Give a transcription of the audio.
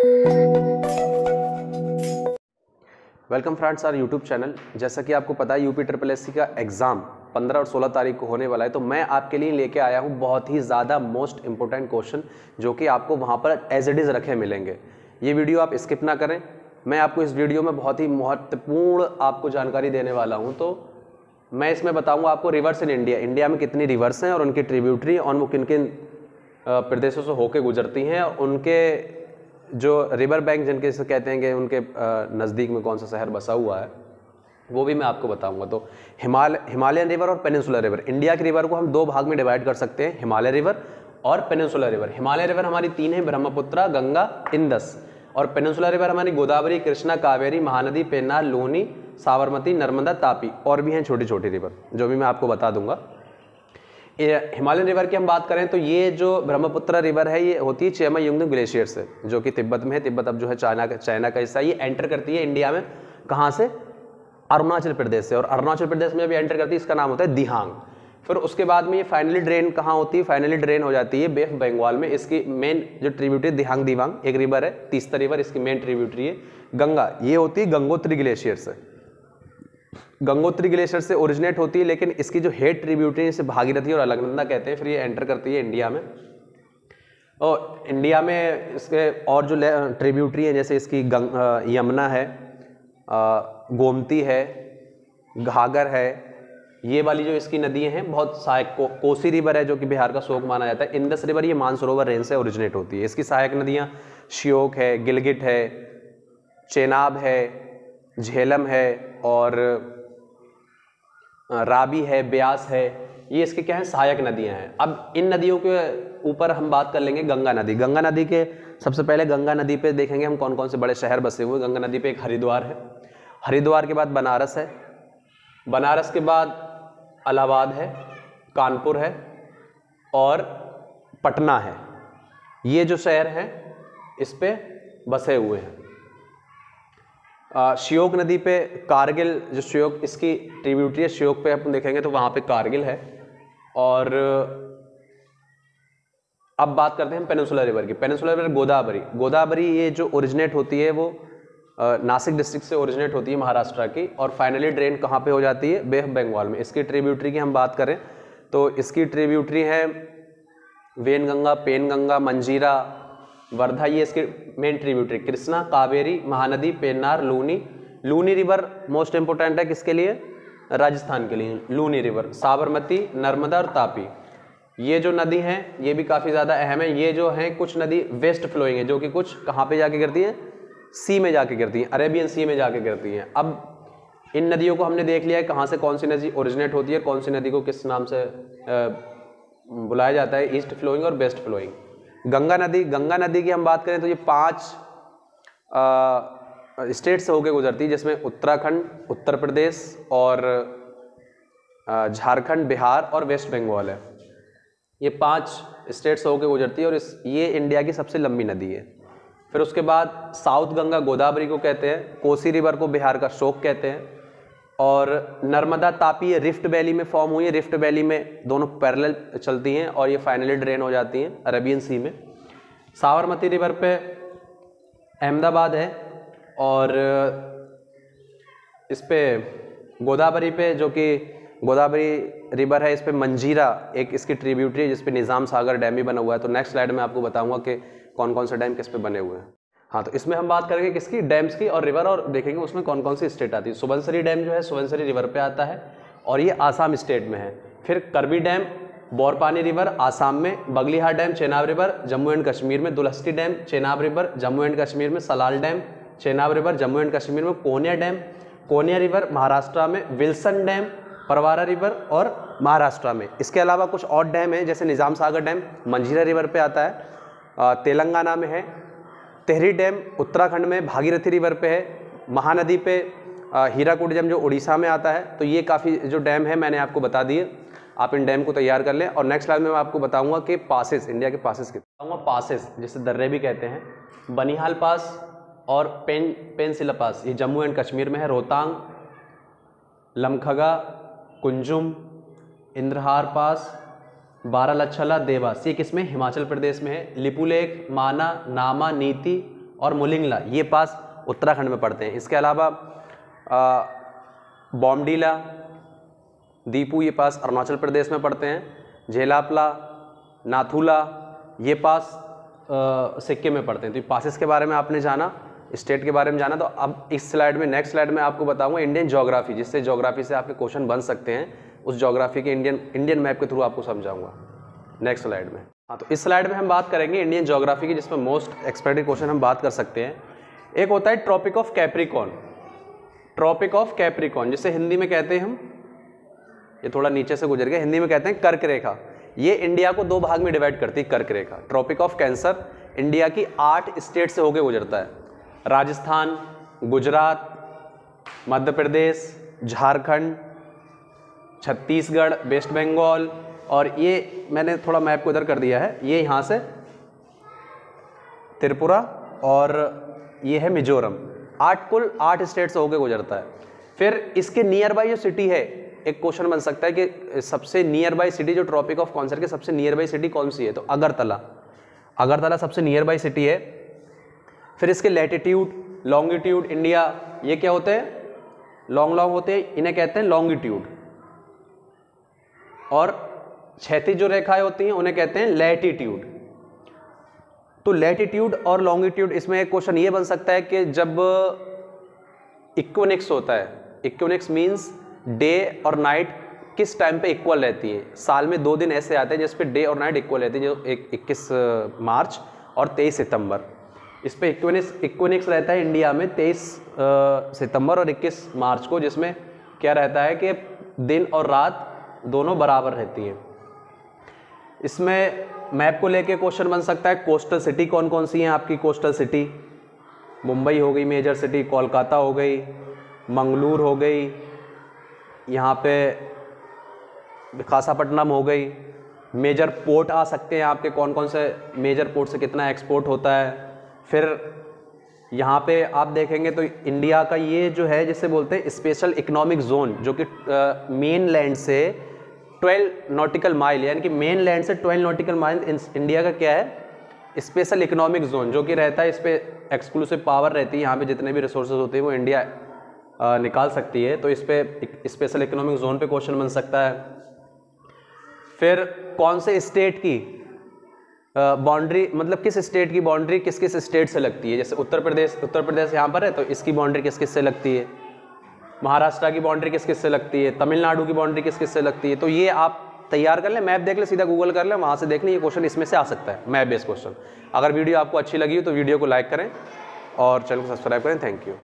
Welcome friends our YouTube channel. जैसा कि आपको पता है यूपी ट्रिपल एससी का एग्ज़ाम 15 और 16 तारीख को होने वाला है, तो मैं आपके लिए लेके आया हूँ बहुत ही ज़्यादा मोस्ट इंपॉर्टेंट क्वेश्चन जो कि आपको वहाँ पर एज इट इज़ रखे मिलेंगे। ये वीडियो आप स्किप ना करें। मैं आपको इस वीडियो में बहुत ही महत्वपूर्ण आपको जानकारी देने वाला हूँ। तो मैं इसमें बताऊँगा आपको रिवर्स इन इंडिया, इंडिया में कितनी रिवर्स हैं और उनकी ट्रिब्यूटरी और वो किन किन प्रदेशों से होकर गुजरती हैं, उनके जो रिवर बैंक जिनके से कहते हैं कि उनके नज़दीक में कौन सा शहर बसा हुआ है, वो भी मैं आपको बताऊंगा। तो हिमालयन रिवर और पेनिनसुलर रिवर, इंडिया की रिवर को हम दो भाग में डिवाइड कर सकते हैं, हिमालय रिवर और पेनिनसुलर रिवर। हिमालय रिवर हमारी तीन है, ब्रह्मपुत्रा, गंगा, इंदस। और पेनिनसुलर रिवर हमारी गोदावरी, कृष्णा, कावेरी, महानदी, पेन्नार, लूनी, साबरमती, नर्मदा, तापी, और भी हैं छोटी छोटी रिवर जो भी मैं आपको बता दूंगा। हिमालयन रिवर की हम बात करें तो ये जो ब्रह्मपुत्र रिवर है ये होती है चेमा-युंगदुम ग्लेशियर से, जो कि तिब्बत में है। तिब्बत अब जो है चाइना का हिस्सा। ये एंटर करती है इंडिया में कहाँ से? अरुणाचल प्रदेश से। और अरुणाचल प्रदेश में भी एंटर करती है, इसका नाम होता है दिहांग। फिर उसके बाद में ये फाइनली ड्रेन कहाँ होती है? फाइनली ड्रेन हो जाती है बे ऑफ बंगाल में। इसकी मेन जो ट्रिब्यूटरी दिहांग दिवांग एक रिवर है, तीस्ता रिवर, इसकी मेन ट्रिब्यूटरी है गंगा। ये होती है गंगोत्री ग्लेशियर से, गंगोत्री ग्लेशियर से ओरिजिनेट होती है, लेकिन इसकी जो हेड ट्रिब्यूटरी इसे भागीरथी और अलकनंदा कहते हैं। फिर ये एंटर करती है इंडिया में, और इंडिया में इसके और जो ट्रिब्यूटरी है जैसे इसकी यमुना है, गोमती है, घाघर है, ये वाली जो इसकी नदियाँ हैं बहुत सहायक। कोसी रिवर है जो कि बिहार का शोक माना जाता है। इंदस रिवर ये मानसरोवर रेंज से ओरिजिनेट होती है। इसकी सहायक नदियाँ श्योक है, गिलगिट है, चेनाब है, झेलम है और रावी है, ब्यास है। ये इसके क्या है? सहायक नदियां हैं। अब इन नदियों के ऊपर हम बात कर लेंगे गंगा नदी। गंगा नदी के सबसे पहले गंगा नदी पे देखेंगे हम कौन कौन से बड़े शहर बसे हुए। गंगा नदी पे एक हरिद्वार है, हरिद्वार के बाद बनारस है, बनारस के बाद इलाहाबाद है, कानपुर है और पटना है। ये जो शहर हैं इस पे बसे हुए हैं। श्योक नदी पे कारगिल, जो श्योक इसकी ट्रिब्यूटरी है, श्योक पे अपन देखेंगे तो वहाँ पे कारगिल है। और अब बात करते हैं पेनिनसुलर रिवर की। पेनिनसुलर रिवर गोदावरी, गोदावरी ये जो ओरिजिनेट होती है वो नासिक डिस्ट्रिक्ट से ओरिजिनेट होती है, महाराष्ट्र की, और फाइनली ड्रेन कहाँ पे हो जाती है? बे ऑफ बंगाल में। इसकी ट्रिब्यूटरी की हम बात करें तो इसकी ट्रिब्यूटरी है वेनगंगा, पेनगंगा, मंजीरा, वर्धा, ये इसके main tributary. Krishna, Kaveri, Mahanadi, Pennar, Luni. Luni river most important है किसके लिए? राजस्थान के लिए, लूनी रिवर। साबरमती, नर्मदा और तापी, ये जो नदी हैं ये भी काफ़ी ज़्यादा अहम है। ये जो हैं कुछ नदी वेस्ट फ्लोइंग है, जो कि कुछ कहाँ पे जाके गिरती हैं? सी में जाके गिरती हैं, अरेबियन सी में जाके गिरती हैं। अब इन नदियों को हमने देख लिया है कहाँ से कौन सी नदी ओरिजिनेट होती है, कौन सी नदी को किस नाम से बुलाया जाता है, ईस्ट फ्लोइंग और वेस्ट फ्लोइंग। गंगा नदी, गंगा नदी की हम बात करें तो ये 5 स्टेट से होकर गुजरती है, जिसमें उत्तराखंड, उत्तर प्रदेश और झारखंड, बिहार और वेस्ट बंगाल है। ये 5 स्टेट से होकर गुजरती है और ये इंडिया की सबसे लंबी नदी है। फिर उसके बाद साउथ गंगा गोदावरी को कहते हैं, कोसी रिवर को बिहार का शोक कहते हैं, और नर्मदा, तापी रिफ्ट वैली में फॉर्म हुई है। रिफ्ट वैली में दोनों पैरेलल चलती हैं और ये फाइनली ड्रेन हो जाती हैं अरेबियन सी में। साबरमती रिवर पे अहमदाबाद है, और इस पे गोदावरी पे, जो कि गोदावरी रिवर है, इस पे मंजीरा एक इसकी ट्रिब्यूटरी है जिस पे निज़ाम सागर डैम भी बना हुआ है। तो नेक्स्ट स्लाइड में आपको बताऊंगा कि कौन कौन से डैम किस पे बने हुए हैं। हाँ, तो इसमें हम बात करेंगे किसकी? डैम्स की और रिवर, और देखेंगे उसमें कौन कौन सी स्टेट आती है। सुबनसिरी डैम जो है सुबनसिरी रिवर पे आता है और ये आसाम स्टेट में है। फिर करबी डैम, बोरपानी रिवर आसाम में, Baglihar dam, Chenab river Jammu and Kashmir में, Dulhasti dam, Chenab river Jammu and Kashmir में, Salal dam, Chenab river Jammu and Kashmir में, कोनिया डैम, कोनिया रिवर महाराष्ट्र में, विल्सन डैम, परवारा रिवर और महाराष्ट्र में। इसके अलावा कुछ और डैम है, जैसे निज़ाम सागर डैम मंजीरा रिवर पे आता है, तेलंगाना में है। तेहरी डैम उत्तराखंड में भागीरथी रिवर पे है। महानदी पे हीराकुड डैम जो उड़ीसा में आता है। तो ये काफ़ी जो डैम है मैंने आपको बता दिए, आप इन डैम को तैयार कर लें। और नेक्स्ट स्लाइड में मैं आपको बताऊंगा कि पासेस, इंडिया के पासेस के बताऊंगा। पासेस जिसे दर्रे भी कहते हैं, बनिहाल पास और पेंसिला पास, ये जम्मू एंड कश्मीर में है। रोहतांग, लमखगा, कुंजुम, इंद्रहार पास, बारालच्छला, देवास, ये किसमें? हिमाचल प्रदेश में है। लिपुलेख, माना, नामा, नीति और मुलिंगला ये पास उत्तराखंड में पड़ते हैं। इसके अलावा बॉमडीला, दीपू ये पास अरुणाचल प्रदेश में पड़ते हैं। झेलापला, नाथुला ये पास सिक्किम में पड़ते हैं। तो ये पासेस के बारे में आपने जाना, स्टेट के बारे में जाना। तो अब इस स्लाइड में, नेक्स्ट स्लाइड में आपको बताऊंगा इंडियन ज्योग्राफी, जिससे ज्योग्राफी से आपके क्वेश्चन बन सकते हैं। उस ज्योग्राफी के इंडियन मैप के थ्रू आपको समझाऊंगा नेक्स्ट स्लाइड में। हाँ, तो इस स्लाइड में हम बात करेंगे इंडियन ज्योग्राफी की, जिसमें मोस्ट एक्सपेक्टेड क्वेश्चन हम बात कर सकते हैं। एक होता है tropic of Capricorn, tropic of Capricorn जिसे हिंदी में कहते हैं हम, ये थोड़ा नीचे से गुजर गया, हिंदी में कहते हैं कर्क रेखा। ये इंडिया को 2 भाग में डिवाइड करती है कर्क रेखा। ट्रॉपिक ऑफ कैंसर इंडिया की 8 स्टेट से होकर गुजरता है, राजस्थान, गुजरात, मध्य प्रदेश, झारखंड, छत्तीसगढ़, वेस्ट बंगाल, और ये मैंने थोड़ा मैप को इधर कर दिया है, ये यहाँ से त्रिपुरा और ये है मिजोरम। कुल 8 स्टेट से होकर गुजरता है। फिर इसके नियर बाई जो सिटी है, एक क्वेश्चन बन सकता है कि सबसे नियर बाई सिटी जो ट्रॉपिक ऑफ कैंसर के सबसे नियर बाई सिटी कौन सी है, तो अगरतला, अगरतला सबसे नियर बाई सिटी है। फिर इसके लैटिट्यूड, लॉन्गिट्यूड, इंडिया ये क्या होते हैं, लॉन्ग होते हैं, इन्हें कहते हैं लॉन्गिट्यूड। और क्षैतिज जो रेखाएं होती हैं उन्हें कहते हैं लैटिट्यूड। तो लैटिट्यूड और लॉन्गिट्यूड, इसमें एक क्वेश्चन ये बन सकता है कि जब इक्विनोक्स होता है, इक्विनोक्स मींस डे और नाइट किस टाइम पे इक्वल रहती है। साल में 2 दिन ऐसे आते हैं जिस पे डे और नाइट इक्वल रहती है, जो 21 मार्च और 23 सितंबर। इस पे इक्विनोक्स रहता है इंडिया में 23 सितंबर और 21 मार्च को, जिसमें क्या रहता है कि दिन और रात दोनों बराबर रहती हैं। इसमें मैप को लेके क्वेश्चन बन सकता है, कोस्टल सिटी कौन कौन सी हैं आपकी। कोस्टल सिटी मुंबई हो गई मेजर सिटी, कोलकाता हो गई, मंगलूर हो गई, यहाँ पे विशाखापट्टनम हो गई। मेजर पोर्ट आ सकते हैं आपके, कौन कौन से मेजर पोर्ट से कितना एक्सपोर्ट होता है। फिर यहाँ पे आप देखेंगे तो इंडिया का ये जो है जिसे बोलते हैं स्पेशल इकोनॉमिक जोन, जो कि मेन लैंड से 12 नॉटिकल माइल, यानी कि मेन लैंड से 12 नॉटिकल माइल इंडिया का क्या है, स्पेशल इकोनॉमिक जोन, जो कि रहता है। इस पर एक्सक्लूसिव पावर रहती है, यहाँ पे जितने भी रिसोर्सेज होते हैं वो इंडिया निकाल सकती है। तो इस पे स्पेशल इकोनॉमिक जोन पे क्वेश्चन बन सकता है। फिर कौन से स्टेट की बाउंड्री, मतलब किस स्टेट की बाउंड्री किस किस स्टेट से लगती है। जैसे उत्तर प्रदेश यहाँ पर है तो इसकी बाउंड्री किस किस से लगती है, महाराष्ट्र की बाउंड्री किस किस से लगती है, तमिलनाडु की बाउंड्री किस किस से लगती है। तो ये आप तैयार कर लें, मैप देख लें, सीधा गूगल कर लें, वहाँ से देख लें, ये क्वेश्चन इसमें से आ सकता है, मैप बेस्ड क्वेश्चन। अगर वीडियो आपको अच्छी लगी हो तो वीडियो को लाइक करें और चैनल को सब्सक्राइब करें। Thank you.